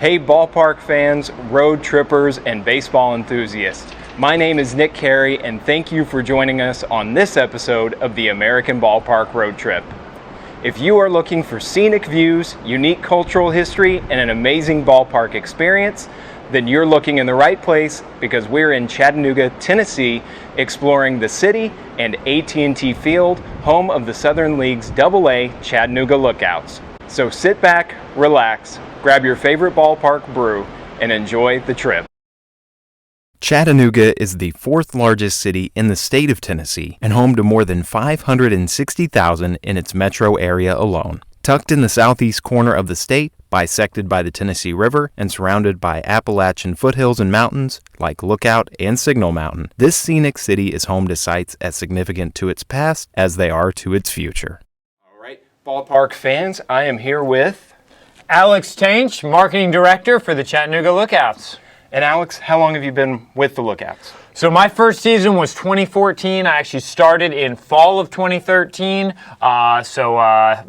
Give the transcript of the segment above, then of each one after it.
Hey ballpark fans, road trippers, and baseball enthusiasts. My name is Nick Carey, and thank you for joining us on this episode of the American Ballpark Road Trip. If you are looking for scenic views, unique cultural history, and an amazing ballpark experience, then you're looking in the right place because we're in Chattanooga, Tennessee, exploring the city and AT&T Field, home of the Southern League's AA Chattanooga Lookouts. So sit back, relax, grab your favorite ballpark brew, and enjoy the trip. Chattanooga is the fourth largest city in the state of Tennessee and home to more than 560,000 in its metro area alone. Tucked in the southeast corner of the state, bisected by the Tennessee River and surrounded by Appalachian foothills and mountains like Lookout and Signal Mountain, this scenic city is home to sites as significant to its past as they are to its future. All right, ballpark fans, I am here with Alex Tainsh, Marketing Director for the Chattanooga Lookouts. And Alex, how long have you been with the Lookouts? So my first season was 2014. I actually started in fall of 2013.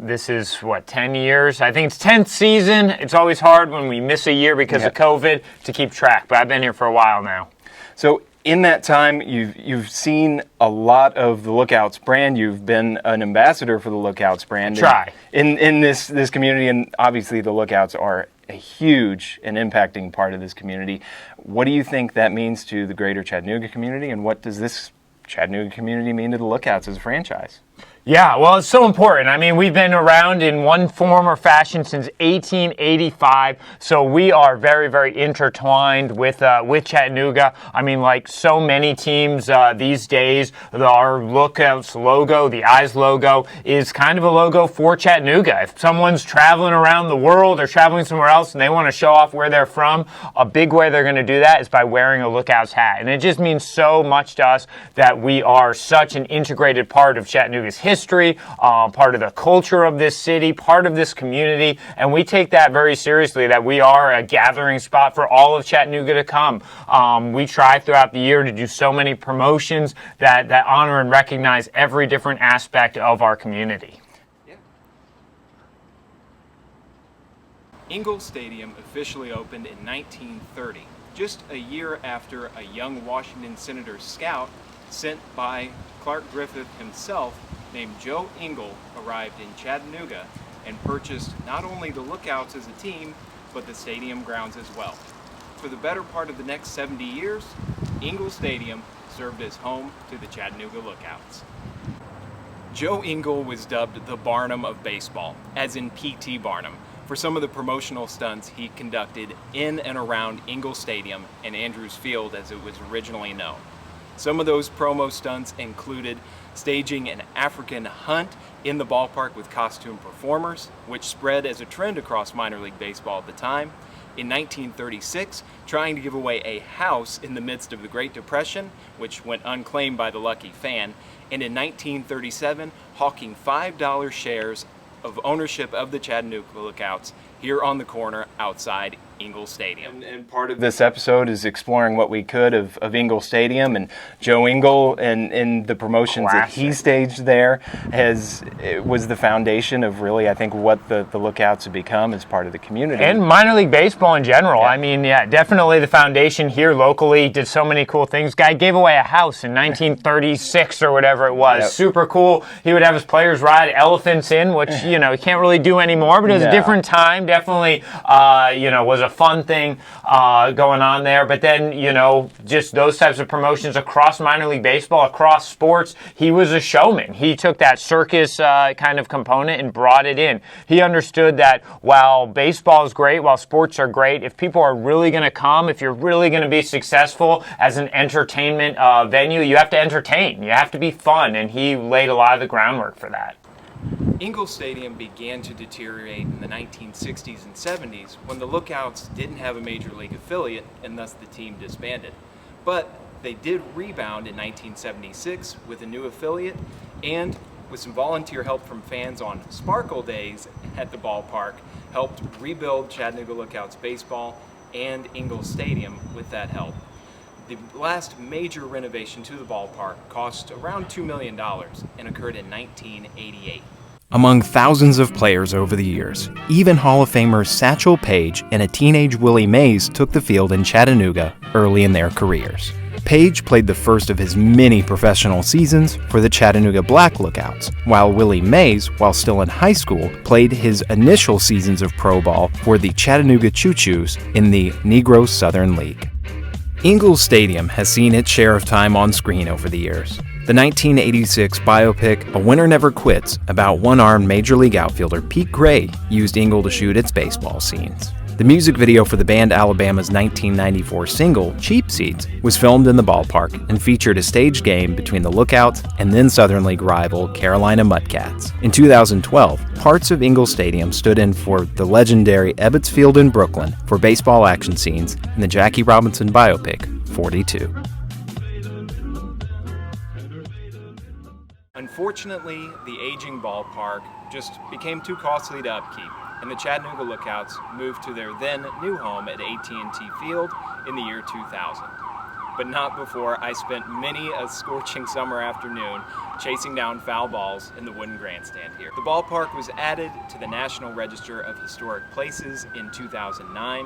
This is, 10 years? I think it's 10th season. It's always hard when we miss a year because of COVID to keep track, but I've been here for a while now. So in that time, you've seen a lot of the Lookouts brand. You've been an ambassador for the Lookouts brand. Try. In this community, and obviously the Lookouts are a huge and impacting part of this community. What do you think that means to the greater Chattanooga community, and what does this Chattanooga community mean to the Lookouts as a franchise? Yeah, well, it's so important. I mean, we've been around in one form or fashion since 1885, so we are very, very intertwined with Chattanooga. I mean, like so many teams these days, our Lookouts logo, the Eyes logo, is kind of a logo for Chattanooga. If someone's traveling around the world or traveling somewhere else and they want to show off where they're from, a big way they're going to do that is by wearing a Lookouts hat. And it just means so much to us that we are such an integrated part of Chattanooga's history, part of the culture of this city, part of this community, and we take that very seriously, that we are a gathering spot for all of Chattanooga to come. We try throughout the year to do so many promotions that honor and recognize every different aspect of our community. Yeah. Ingle Stadium officially opened in 1930, just a year after a young Washington Senator scout sent by Clark Griffith himself named Joe Engel arrived in Chattanooga and purchased not only the Lookouts as a team, but the stadium grounds as well. For the better part of the next 70 years, Ingle Stadium served as home to the Chattanooga Lookouts. Joe Engel was dubbed the Barnum of baseball, as in P.T. Barnum, for some of the promotional stunts he conducted in and around Ingle Stadium and Andrews Field as it was originally known. Some of those promo stunts included staging an African hunt in the ballpark with costume performers, which spread as a trend across minor league baseball at the time. In 1936, trying to give away a house in the midst of the Great Depression, which went unclaimed by the lucky fan. And in 1937, hawking $5 shares of ownership of the Chattanooga Lookouts here on the corner outside Ingle Stadium. And part of this episode is exploring what we could of Ingle Stadium, and Joe Engel and the promotions that he staged there was the foundation of really, I think, what the Lookouts have become as part of the community. And minor league baseball in general. Yeah. I mean, definitely the foundation here locally did so many cool things. Guy gave away a house in 1936 or whatever it was. Yep. Super cool. He would have his players ride elephants in, which, he can't really do anymore, but it was a different time. Definitely, was a fun thing going on there. But then, just those types of promotions across minor league baseball, across sports, he was a showman. He took that circus kind of component and brought it in. He understood that while baseball is great, while sports are great, if people are really going to come, if you're really going to be successful as an entertainment venue, you have to entertain. You have to be fun, and he laid a lot of the groundwork for that. Ingle Stadium began to deteriorate in the 1960s and 70s when the Lookouts didn't have a major league affiliate and thus the team disbanded. But they did rebound in 1976 with a new affiliate and with some volunteer help from fans on Sparkle Days at the ballpark, helped rebuild Chattanooga Lookouts baseball and Ingle Stadium with that help. The last major renovation to the ballpark cost around $2 million and occurred in 1988. Among thousands of players over the years, even Hall of Famers Satchel Paige and a teenage Willie Mays took the field in Chattanooga early in their careers. Paige played the first of his many professional seasons for the Chattanooga Black Lookouts, while Willie Mays, while still in high school, played his initial seasons of pro ball for the Chattanooga Choo-Choos in the Negro Southern League. Ingle Stadium has seen its share of time on screen over the years. The 1986 biopic A Winner Never Quits about one-armed Major League outfielder Pete Gray used Ingle to shoot its baseball scenes. The music video for the band Alabama's 1994 single, Cheap Seats, was filmed in the ballpark and featured a staged game between the Lookouts and then Southern League rival Carolina Mudcats. In 2012, parts of Ingle Stadium stood in for the legendary Ebbets Field in Brooklyn for baseball action scenes in the Jackie Robinson biopic, 42. Unfortunately, the aging ballpark just became too costly to upkeep, and the Chattanooga Lookouts moved to their then new home at AT&T Field in the year 2000. But not before I spent many a scorching summer afternoon chasing down foul balls in the wooden grandstand here. The ballpark was added to the National Register of Historic Places in 2009,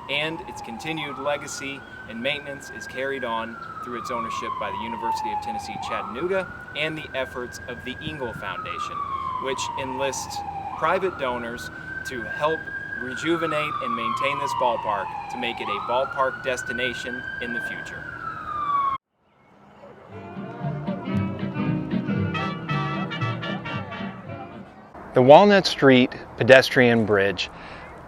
and its continued legacy and maintenance is carried on through its ownership by the University of Tennessee Chattanooga and the efforts of the Engel Foundation, which enlists private donors to help rejuvenate and maintain this ballpark to make it a ballpark destination in the future. The Walnut Street Pedestrian Bridge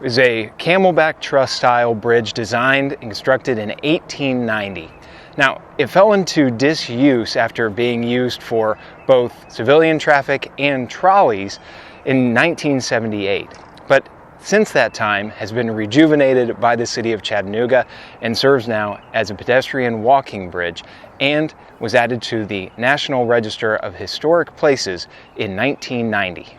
is a camelback truss-style bridge designed and constructed in 1890. Now, it fell into disuse after being used for both civilian traffic and trolleys in 1978. But since that time has been rejuvenated by the city of Chattanooga and serves now as a pedestrian walking bridge and was added to the National Register of Historic Places in 1990.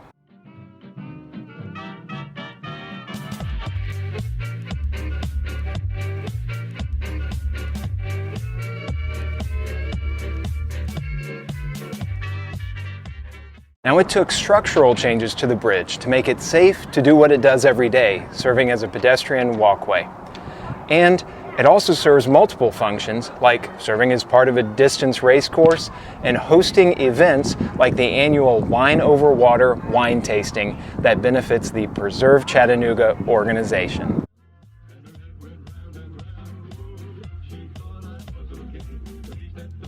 Now, it took structural changes to the bridge to make it safe to do what it does every day, serving as a pedestrian walkway. And it also serves multiple functions, like serving as part of a distance race course and hosting events like the annual Wine Over Water wine tasting that benefits the Preserve Chattanooga organization.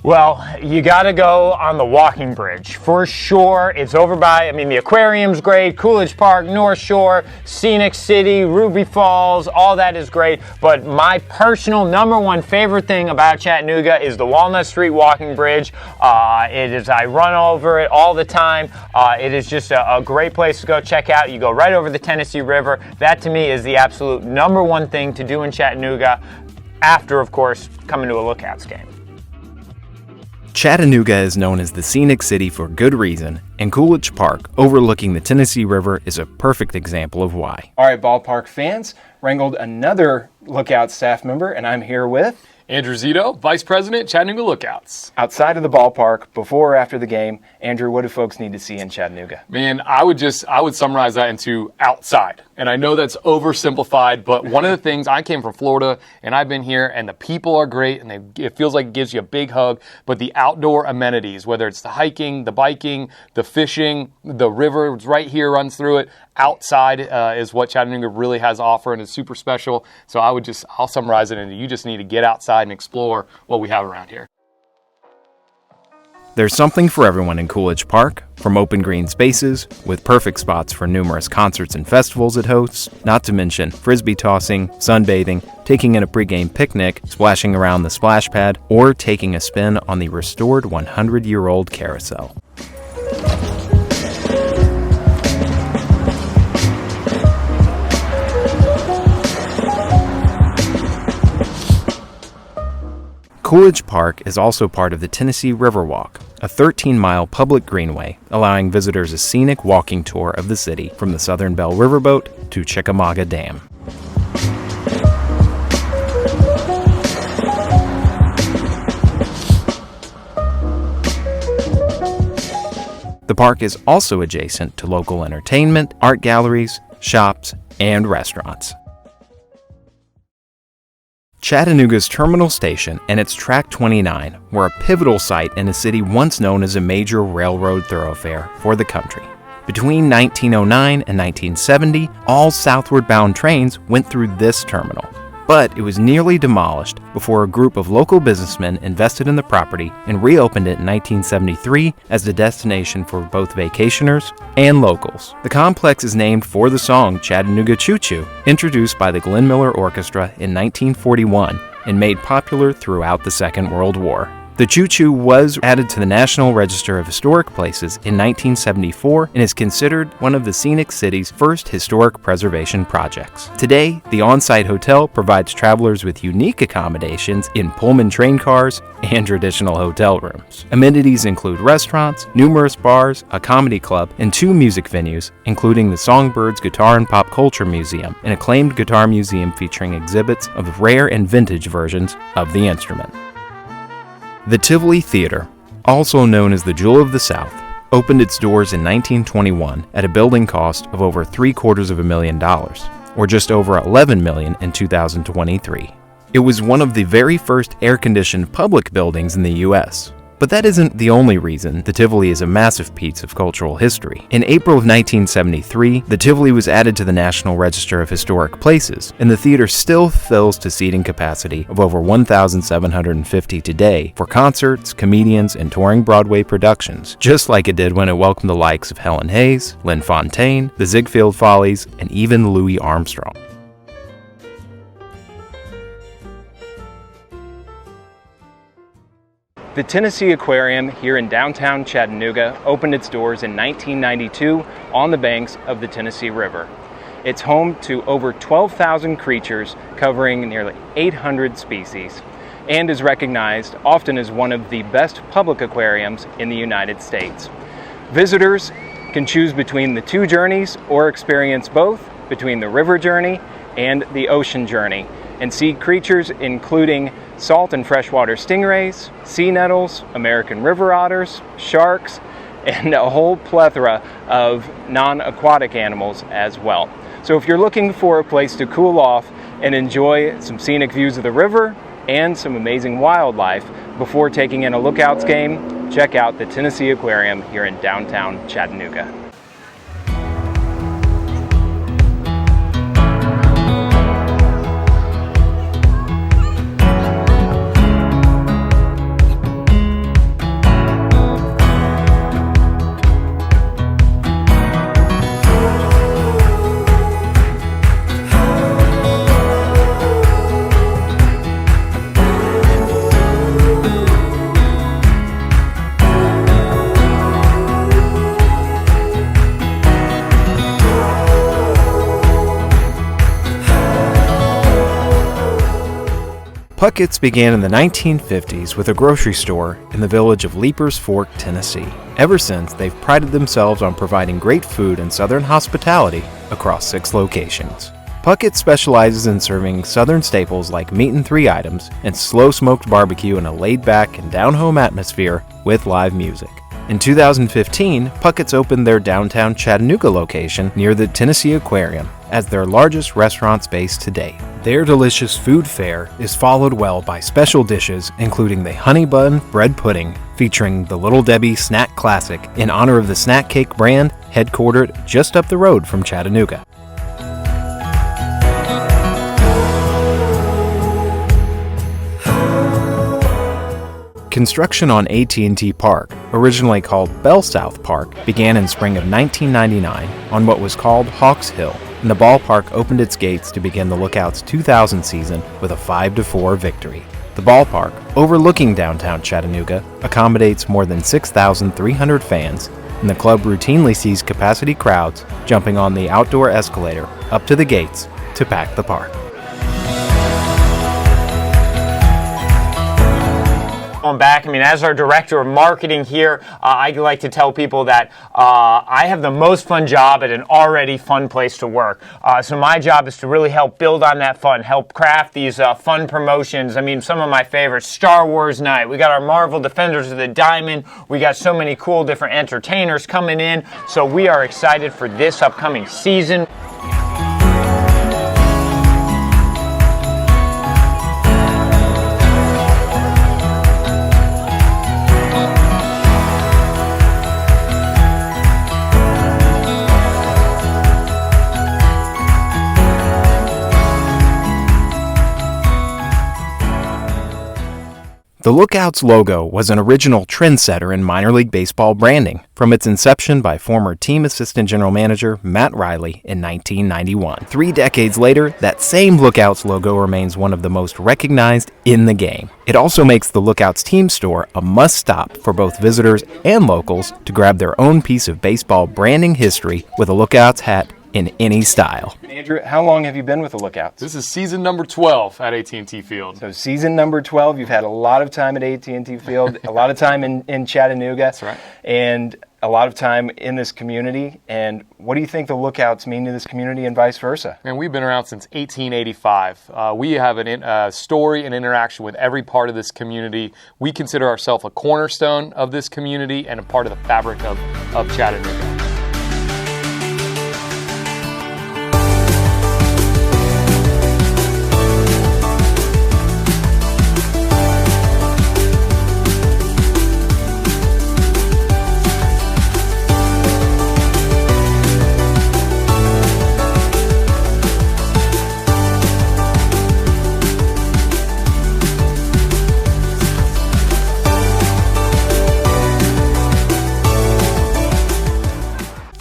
Well, you gotta go on the walking bridge. For sure, it's over by, the aquarium's great, Coolidge Park, North Shore, Scenic City, Ruby Falls, all that is great. But my personal number one favorite thing about Chattanooga is the Walnut Street walking bridge. I run over it all the time. It is just a great place to go check out. You go right over the Tennessee River. That to me is the absolute number one thing to do in Chattanooga after, of course, coming to a Lookouts game. Chattanooga is known as the Scenic City for good reason, and Coolidge Park, overlooking the Tennessee River, is a perfect example of why. All right, ballpark fans, wrangled another Lookout staff member, and I'm here with Andrew Zito, Vice President, Chattanooga Lookouts. outside of the ballpark, before or after the game. Andrew, what do folks need to see in Chattanooga? Man, I would summarize that into outside. And I know that's oversimplified, but one of the things, I came from Florida and I've been here and the people are great and it feels like it gives you a big hug, but the outdoor amenities, whether it's the hiking, the biking, the fishing, the river right here runs through it, outside is what Chattanooga really has to offer and is super special. So I'll summarize it into you just need to get outside and explore what we have around here. There's something for everyone in Coolidge Park, from open green spaces, with perfect spots for numerous concerts and festivals it hosts, not to mention frisbee tossing, sunbathing, taking in a pregame picnic, splashing around the splash pad, or taking a spin on the restored 100-year-old carousel. Coolidge Park is also part of the Tennessee Riverwalk, a 13-mile public greenway allowing visitors a scenic walking tour of the city from the Southern Belle Riverboat to Chickamauga Dam. The park is also adjacent to local entertainment, art galleries, shops, and restaurants. Chattanooga's Terminal Station and its Track 29 were a pivotal site in a city once known as a major railroad thoroughfare for the country. Between 1909 and 1970, all southward bound trains went through this terminal. But it was nearly demolished before a group of local businessmen invested in the property and reopened it in 1973 as the destination for both vacationers and locals. The complex is named for the song Chattanooga Choo Choo, introduced by the Glenn Miller Orchestra in 1941 and made popular throughout the Second World War. The Choo Choo was added to the National Register of Historic Places in 1974 and is considered one of the Scenic City's first historic preservation projects. Today, the on-site hotel provides travelers with unique accommodations in Pullman train cars and traditional hotel rooms. Amenities include restaurants, numerous bars, a comedy club, and 2 music venues, including the Songbirds Guitar and Pop Culture Museum, an acclaimed guitar museum featuring exhibits of rare and vintage versions of the instrument. The Tivoli Theater, also known as the Jewel of the South, opened its doors in 1921 at a building cost of over $750,000, or just over $11 million in 2023. It was one of the very first air-conditioned public buildings in the U.S. But that isn't the only reason the Tivoli is a massive piece of cultural history. In April of 1973, the Tivoli was added to the National Register of Historic Places, and the theater still fills to seating capacity of over 1,750 today for concerts, comedians, and touring Broadway productions, just like it did when it welcomed the likes of Helen Hayes, Lynn Fontaine, the Ziegfeld Follies, and even Louis Armstrong. The Tennessee Aquarium here in downtown Chattanooga opened its doors in 1992 on the banks of the Tennessee River. It's home to over 12,000 creatures covering nearly 800 species and is recognized often as one of the best public aquariums in the United States. Visitors can choose between the 2 journeys or experience both, between the river journey and the ocean journey, and see creatures including salt and freshwater stingrays, sea nettles, American river otters, sharks, and a whole plethora of non-aquatic animals as well. So if you're looking for a place to cool off and enjoy some scenic views of the river and some amazing wildlife before taking in a Lookouts game, check out the Tennessee Aquarium here in downtown Chattanooga. Puckett's began in the 1950s with a grocery store in the village of Leapers Fork, Tennessee. Ever since, they've prided themselves on providing great food and Southern hospitality across 6 locations. Puckett specializes in serving Southern staples like meat in 3 items and slow-smoked barbecue in a laid-back and down-home atmosphere with live music. In 2015, Puckett's opened their downtown Chattanooga location near the Tennessee Aquarium as their largest restaurant space to date. Their delicious food fare is followed well by special dishes including the honey bun bread pudding featuring the Little Debbie Snack Classic in honor of the snack cake brand headquartered just up the road from Chattanooga. Construction on AT&T Park, originally called Bell South Park, began in spring of 1999 on what was called Hawks Hill, and the ballpark opened its gates to begin the Lookouts 2000 season with a 5-4 victory. The ballpark, overlooking downtown Chattanooga, accommodates more than 6,300 fans, and the club routinely sees capacity crowds jumping on the outdoor escalator up to the gates to pack the park. Going back, I mean, as our director of marketing here, I like to tell people that I have the most fun job at an already fun place to work. So my job is to really help build on that fun, help craft these fun promotions. I mean, some of my favorites, Star Wars Night. We got our Marvel Defenders of the Diamond. We got so many cool different entertainers coming in. So we are excited for this upcoming season. The Lookouts logo was an original trendsetter in minor league baseball branding, from its inception by former team assistant general manager Matt Riley in 1991. 3 decades later, that same Lookouts logo remains one of the most recognized in the game. It also makes the Lookouts team store a must-stop for both visitors and locals to grab their own piece of baseball branding history with a Lookouts hat in any style. Andrew, how long have you been with the Lookouts? This is season number 12 at AT&T Field. So season number 12, you've had a lot of time at AT&T Field, a lot of time in Chattanooga. That's right. And a lot of time in this community. And what do you think the Lookouts mean to this community and vice versa? And we've been around since 1885. We have a story and interaction with every part of this community. We consider ourselves a cornerstone of this community and a part of the fabric of Chattanooga.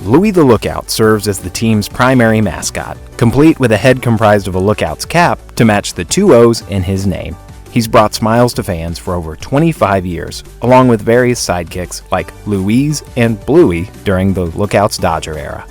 Louie the Lookout serves as the team's primary mascot, complete with a head comprised of a Lookout's cap to match the 2 O's in his name. He's brought smiles to fans for over 25 years, along with various sidekicks like Louise and Bluey during the Lookouts Dodger era.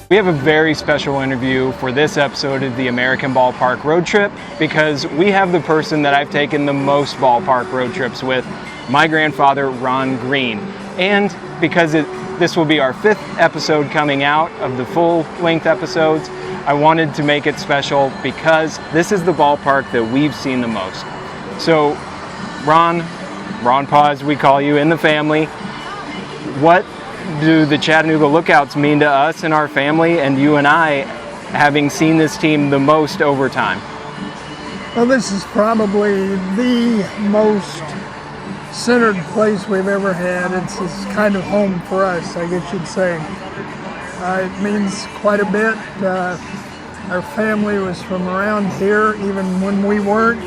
We have a very special interview for this episode of the American Ballpark Road Trip because we have the person that I've taken the most ballpark road trips with, my grandfather, Ron Green. And because this will be our 5th episode coming out of the full-length episodes, I wanted to make it special because this is the ballpark that we've seen the most. So, Ron Pa as we call you in the family, what do the Chattanooga Lookouts mean to us and our family and you and I, having seen this team the most over time? Well, this is probably the most centered place we've ever had. It's kind of home for us, I guess you'd say. It means quite a bit. Our family was from around here even when we weren't,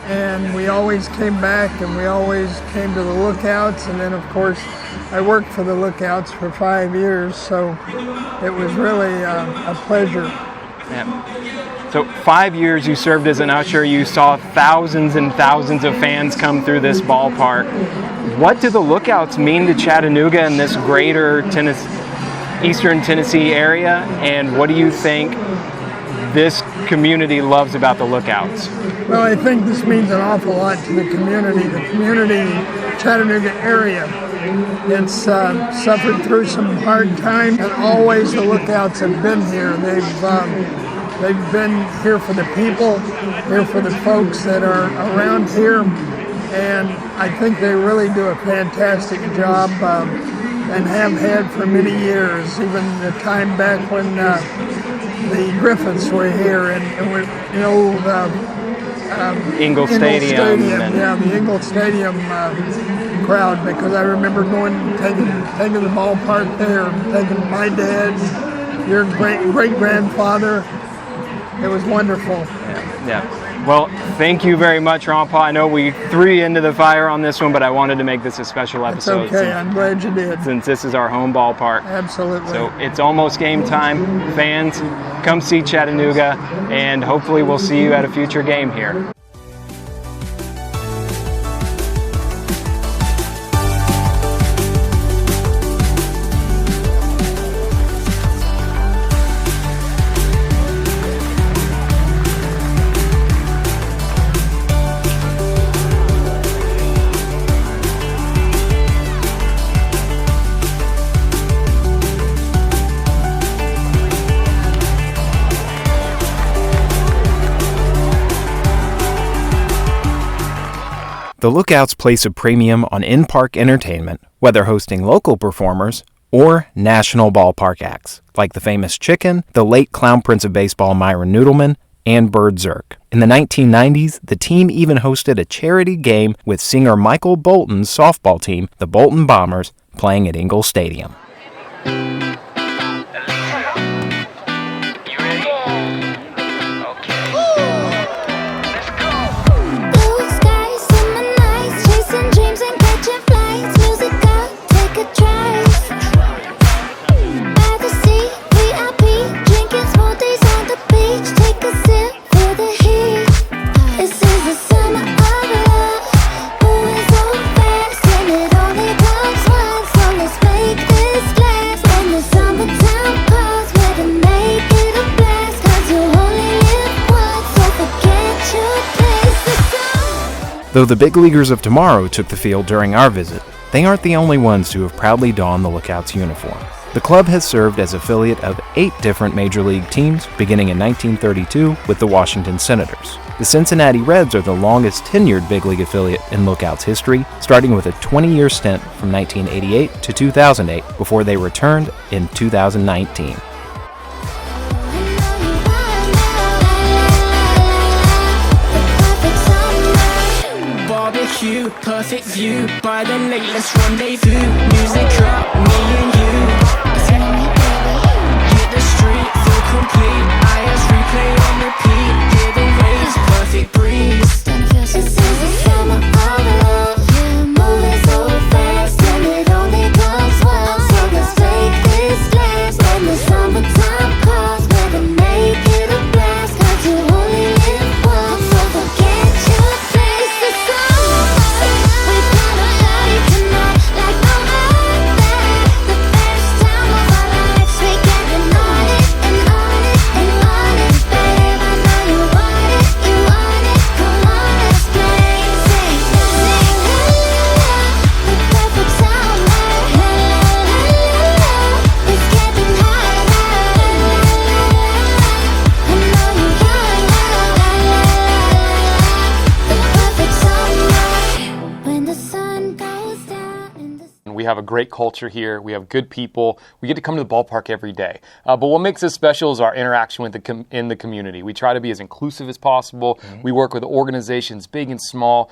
and we always came back and we always came to the Lookouts, and then of course I worked for the Lookouts for 5 years, so it was really a pleasure. Yeah. So 5 years you served as an usher, you saw thousands and thousands of fans come through this ballpark. What do the Lookouts mean to Chattanooga and this greater Eastern Tennessee area, and what do you think this community loves about the Lookouts? Well, I think this means an awful lot to the community Chattanooga area. It's suffered through some hard times, and always the Lookouts have been here. They've been here for the people, here for the folks that are around here, and I think they really do a fantastic job and have had for many years, even the time back when the Griffiths were here and with the old Ingle Stadium. Yeah, the Ingle Stadium crowd, because I remember taking the ballpark there, taking my dad, your great-grandfather. It was wonderful. Yeah. Well, thank you very much, Ron Pa. I know we threw you into the fire on this one, but I wanted to make this a special episode. It's okay, I'm glad you did. Since this is our home ballpark. Absolutely. So it's almost game time. Fans, come see Chattanooga, and hopefully we'll see you at a future game here. The Lookouts place a premium on in-park entertainment, whether hosting local performers or national ballpark acts, like the famous Chicken, the late Clown Prince of Baseball Myron Noodleman, and Bird Zirk. In the 1990s, the team even hosted a charity game with singer Michael Bolton's softball team, the Bolton Bombers, playing at Ingle Stadium. Though the big leaguers of tomorrow took the field during our visit, they aren't the only ones to have proudly donned the Lookouts uniform. The club has served as affiliate of 8 different major league teams, beginning in 1932 with the Washington Senators. The Cincinnati Reds are the longest tenured big league affiliate in Lookouts history, starting with a 20-year stint from 1988 to 2008 before they returned in 2019. Perfect view by the lake, let's rendezvous. Music drop, me and you. Hit the street, feel complete. IS replay on repeat. Hear the waves, perfect breeze. This is the summer of love. Moving so fast, and it only comes once. So let's take this glass when the summertime calls. We're gonna make it a blast. 'Cause you only live once, so forget your place. It's the summer. We have a great culture here. We have good people. We get to come to the ballpark every day. But what makes us special is our interaction with in the community. We try to be as inclusive as possible. Mm-hmm. We work with organizations, big and small,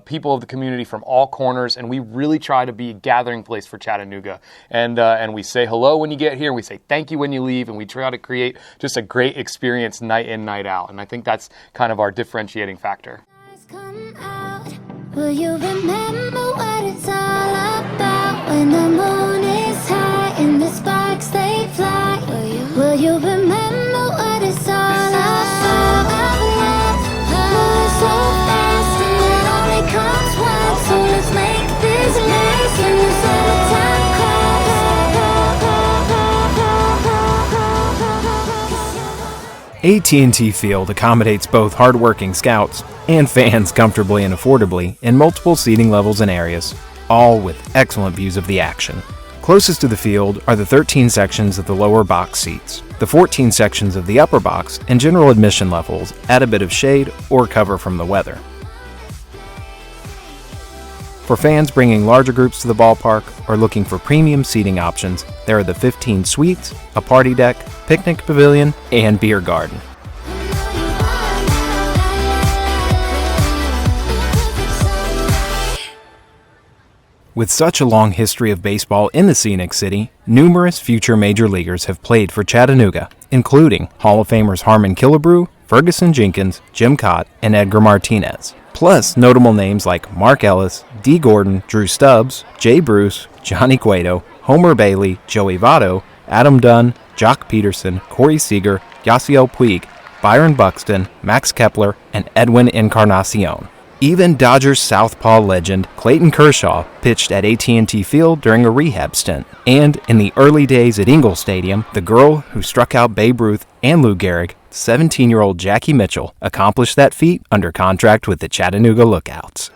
people of the community from all corners, and we really try to be a gathering place for Chattanooga. And we say hello when you get here. We say thank you when you leave, and we try to create just a great experience night in, night out. And I think that's kind of our differentiating factor. Will you remember what it's all about when the moon is high and the sparks they fly? Will you remember what it's all about? Moving so fast and it only comes once, so let's make this last in the summertime AT&T Field accommodates both hardworking scouts and fans comfortably and affordably in multiple seating levels and areas, all with excellent views of the action. Closest to the field are the 13 sections of the lower box seats, the 14 sections of the upper box, and general admission levels add a bit of shade or cover from the weather. For fans bringing larger groups to the ballpark or looking for premium seating options, there are the 15 suites, a party deck, picnic pavilion, and beer garden. With such a long history of baseball in the Scenic City, numerous future major leaguers have played for Chattanooga, including Hall of Famers Harmon Killebrew, Ferguson Jenkins, Jim Cott, and Edgar Martinez. Plus, notable names like Mark Ellis, Dee Gordon, Drew Stubbs, Jay Bruce, Johnny Cueto, Homer Bailey, Joey Votto, Adam Dunn, Jock Peterson, Corey Seager, Yasiel Puig, Byron Buxton, Max Kepler, and Edwin Encarnacion. Even Dodgers southpaw legend Clayton Kershaw pitched at AT&T Field during a rehab stint. And in the early days at Ingle Stadium, the girl who struck out Babe Ruth and Lou Gehrig, 17-year-old Jackie Mitchell, accomplished that feat under contract with the Chattanooga Lookouts.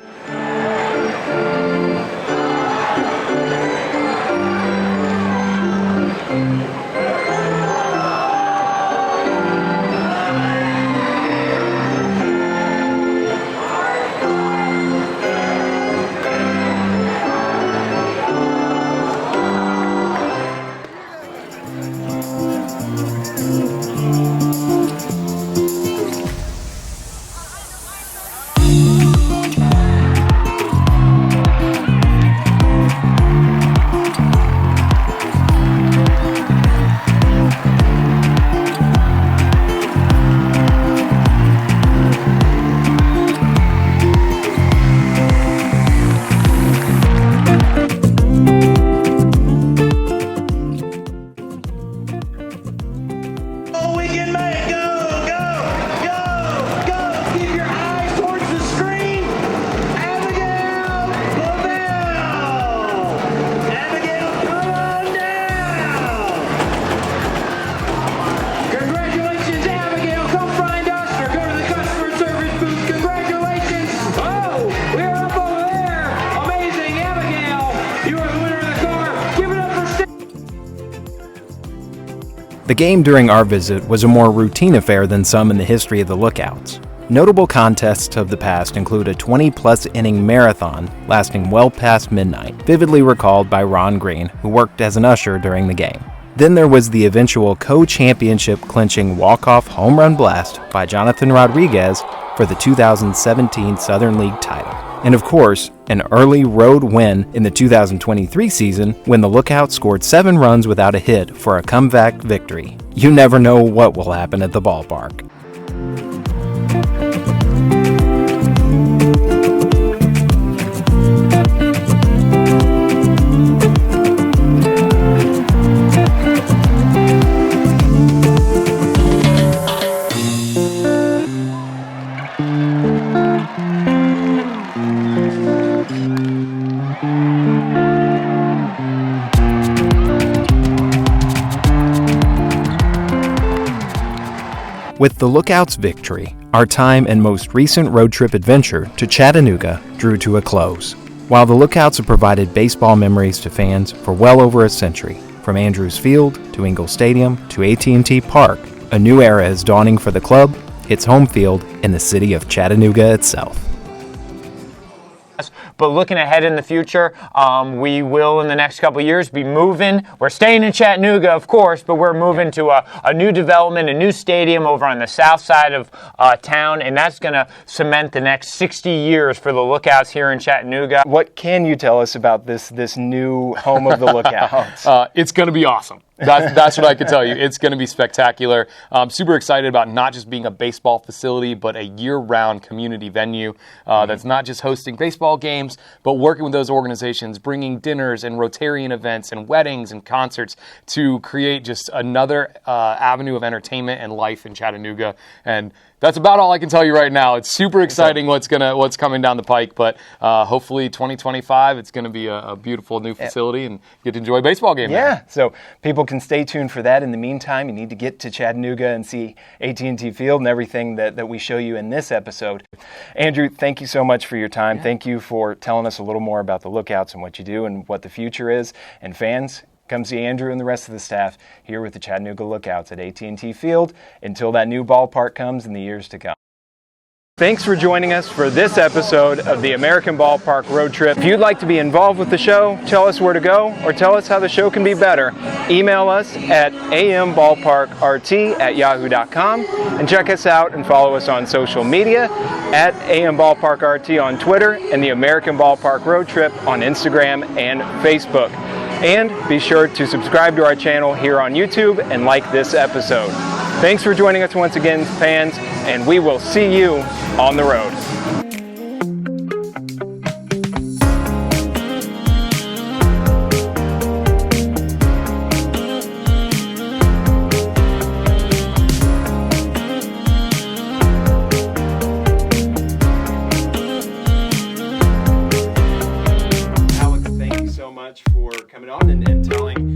The game during our visit was a more routine affair than some in the history of the Lookouts. Notable contests of the past include a 20-plus inning marathon lasting well past midnight, vividly recalled by Ron Green, who worked as an usher during the game. Then there was the eventual co-championship clinching walk-off home run blast by Jonathan Rodriguez for the 2017 Southern League title. And of course, an early road win in the 2023 season when the Lookouts scored 7 runs without a hit for a comeback victory. You never know what will happen at the ballpark. With the Lookouts' victory, our time and most recent road trip adventure to Chattanooga drew to a close. While the Lookouts have provided baseball memories to fans for well over a century, from Andrews Field to Ingle Stadium to AT&T Park, a new era is dawning for the club, its home field, and the city of Chattanooga itself. But looking ahead in the future, we will in the next couple of years be moving. We're staying in Chattanooga, of course, but we're moving to a new development, a new stadium over on the south side of town, and that's going to cement the next 60 years for the Lookouts here in Chattanooga. What can you tell us about this new home of the Lookouts? It's going to be awesome. That's what I can tell you. It's going to be spectacular. I'm super excited about not just being a baseball facility, but a year-round community venue that's not just hosting baseball games, but working with those organizations, bringing dinners and Rotarian events and weddings and concerts to create just another avenue of entertainment and life in Chattanooga. And that's about all I can tell you right now. It's super exciting what's coming down the pike, but hopefully 2025 it's going to be a beautiful new facility and get to enjoy a baseball game. Yeah, there. so people can stay tuned for that. In the meantime, you need to get to Chattanooga and see AT&T Field and everything that we show you in this episode. Andrew, thank you so much for your time. Yeah. Thank you for telling us a little more about the Lookouts and what you do and what the future is. And fans, come see Andrew and the rest of the staff here with the Chattanooga Lookouts at AT&T Field until that new ballpark comes in the years to come. Thanks for joining us for this episode of the American Ballpark Road Trip. If you'd like to be involved with the show, tell us where to go, or tell us how the show can be better, email us at amballparkrt@yahoo.com and check us out and follow us on social media at amballparkrt on Twitter and the American Ballpark Road Trip on Instagram and Facebook. And be sure to subscribe to our channel here on YouTube and like this episode. Thanks for joining us once again, fans, and we will see you on the road. Alex, thank you so much for coming on and telling